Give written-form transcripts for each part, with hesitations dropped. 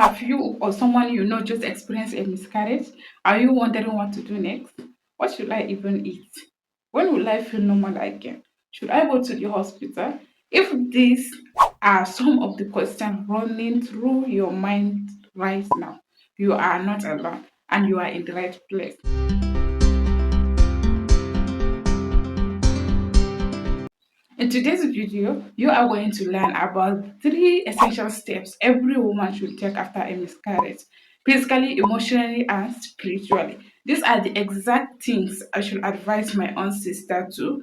Have you or someone you know just experienced a miscarriage? Are you wondering what to do next? What should I even eat? When will I feel normal again? Should I go to the hospital? If these are some of the questions running through your mind right now, you are not alone and you are in the right place. In today's video, you are going to learn about 3 essential steps every woman should take after a miscarriage, physically, emotionally, and spiritually. These are the exact things I should advise my own sister to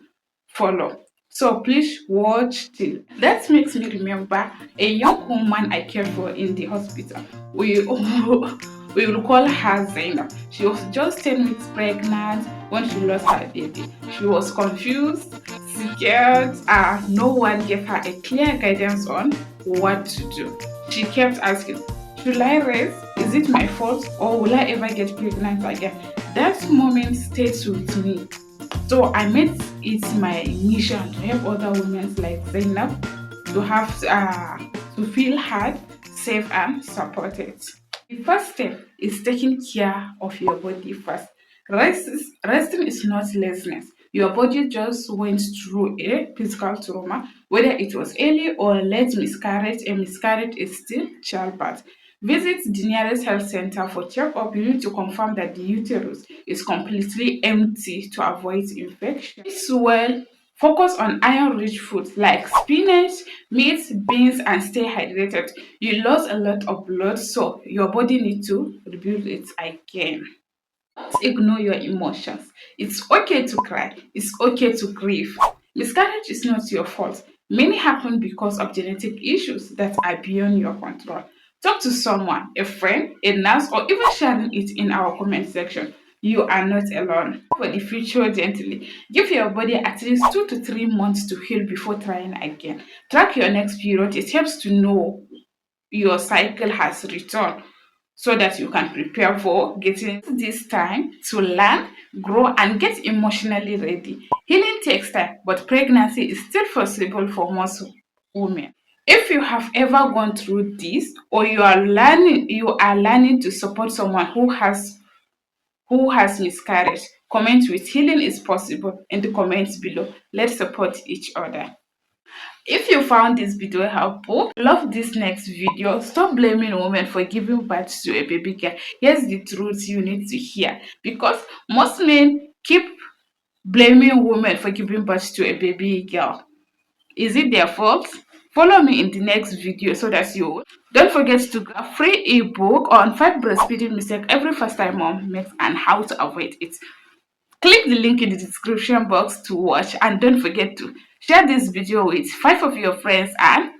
follow. So please watch till. That makes me remember a young woman I cared for in the hospital. We we will call her Zainab. She was just 10 weeks pregnant when she lost her baby. She was confused, scared, and no one gave her a clear guidance on what to do. She kept asking, should I rest? Is it my fault? Or will I ever get pregnant again? That moment stayed with me. So I made it my mission to help other women like Zainab to have to feel heard, safe, and supported. The first step is taking care of your body first. Resting is not laziness. Your body just went through a physical trauma, whether it was early or late miscarriage. A miscarriage is still childbirth. Visit the nearest health center for checkup. You need to confirm that the uterus is completely empty to avoid infection. Eat well. Focus on iron-rich foods like spinach, meat, beans, and stay hydrated. You lost a lot of blood, so your body needs to rebuild it again. Don't ignore your emotions. It's okay to cry. It's okay to grieve. Miscarriage is not your fault. Many happen because of genetic issues that are beyond your control. Talk to someone, a friend, a nurse, or even sharing it in our comment section. You are not alone. For the future, gently. Give your body at least 2 to 3 months to heal before trying again. Track your next period. It helps to know your cycle has returned so that you can prepare for getting this time to learn, grow, and get emotionally ready. Healing takes time, but pregnancy is still possible for most women. If you have ever gone through this or you are learning to support someone who has miscarriage, comment with healing is possible in the comments below. Let's support each other. If you found this video helpful, love this next video. Stop blaming women for giving birth to a baby girl. Here's the truth you need to hear. Because most men keep blaming women for giving birth to a baby girl. Is it their fault? Follow me in the next video so that you don't forget to grab free ebook on 5 breastfeeding mistakes every first time mom makes and how to avoid it. Click the link in the description box to watch and don't forget to share this video with 5 of your friends and